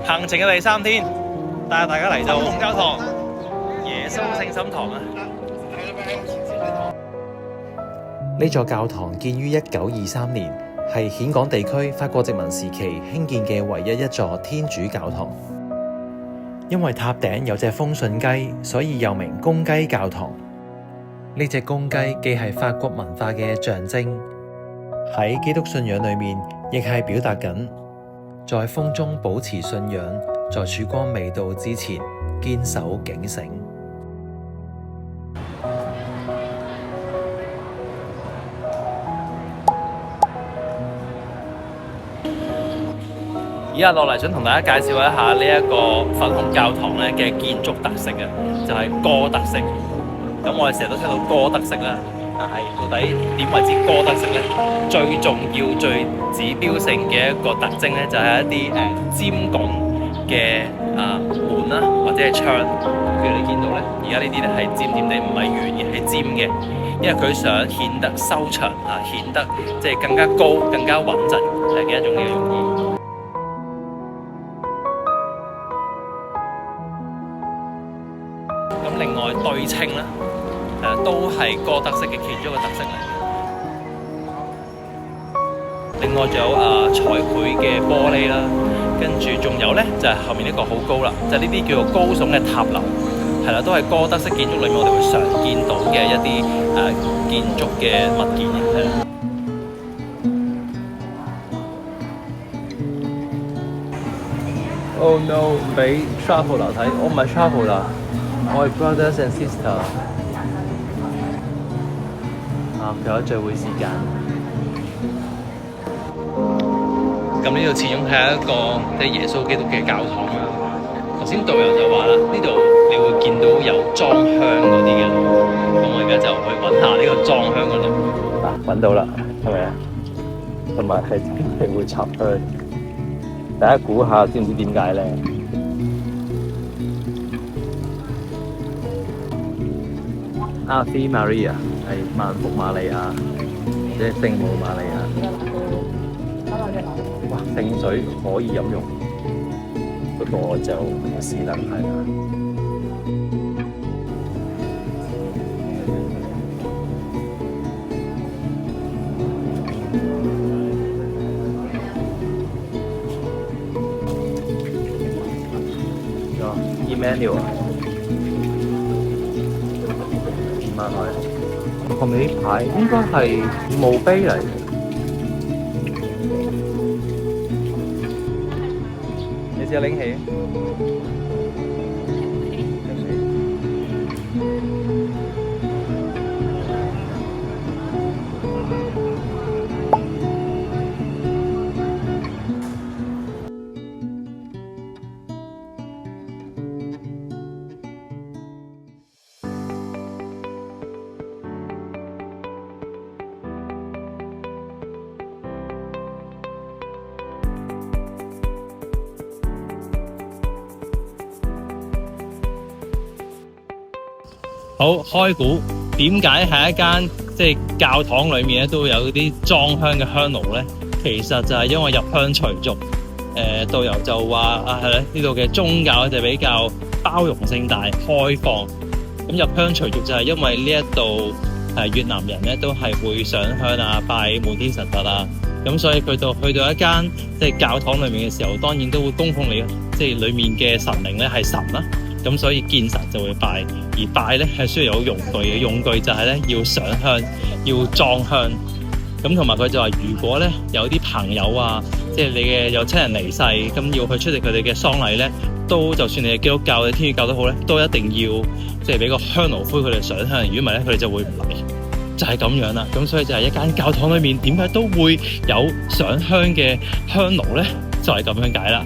行程嘅第3天，帶大家嚟到紅教堂耶穌聖心堂啊！呢座教堂建於1923年，係峴港地區法國殖民時期興建嘅唯一一座天主教堂。因為塔頂有隻風信雞，所以又名公雞教堂。呢隻公雞既係法國文化嘅象徵，喺基督信仰裏面，亦係表達緊在風中保持信仰，在曙光未到之前堅守警醒。以下落嚟想同大家介紹一下呢一個粉紅教堂咧嘅建築特色啊，就係哥德式。咁我哋成日都聽到哥德式啦，但係到底點為之哥德式咧？最重要、最指標性嘅一個特徵咧，就係一啲尖拱嘅門啦，或者係窗。譬如你見到咧，而家呢啲咧係尖尖地，唔係圓嘅，係尖嘅，因為佢想顯得修長啊，顯得即係更加高、更加穩陣嘅一種嘅用意。咁另外對稱啦，都係哥德式嘅其中一個特色嚟嘅。另外仲有彩繪嘅玻璃啦，跟住仲有咧就係後面呢個好高啦，就係呢啲叫做高聳嘅塔樓，係啦，都係哥德式建築裏面我哋會常見到嘅一啲建築嘅物件嘅，係啦。Oh no！ 唔俾 traveler 睇，我唔係 traveler， 我係 brothers and sister。佢有聚會時間。咁呢度始終係一個即係耶穌基督嘅教堂啦。頭先導遊就話啦，呢度你會見到有裝香嗰啲嘅路，咁我而家就去揾下呢個裝香嘅路。揾到啦，係咪啊？同埋係邊係會插香？大家估下，知唔知點解咧？Ave Maria 係萬福瑪利亞，即係聖母瑪利亞。哇！聖水可以飲用，不過我就唔試啦，係啦。Emmanuel 2萬塊，後面呢牌應該係墓碑嚟嘅。你試下拎起。好，開估點解喺一間即係教堂裏面咧都會有啲裝香嘅香爐咧？其實就係因為入鄉隨俗。導遊就話係咧，呢度嘅宗教就比較包容性大、開放。咁入鄉隨俗就係因為呢一度越南人咧都係會上香啊、拜滿天神佛啊。咁所以去到一間即係教堂裏面嘅時候，當然都會供奉你即係裡面嘅神靈咧係神啦。咁所以見神就會拜，而拜咧係需要有用具嘅，用具就係咧要上香，要裝香。咁同埋佢就話，如果咧有啲朋友啊，即係你嘅有親人離世，咁要去出席佢哋嘅喪禮咧，都就算你係基督教、天主教都好咧，都一定要即係俾個香爐灰佢哋上香，如果唔係咧，佢哋就會唔嚟，就係咁樣啦。咁所以就係一間教堂裏面點解都會有上香嘅香爐咧，就係咁樣解啦。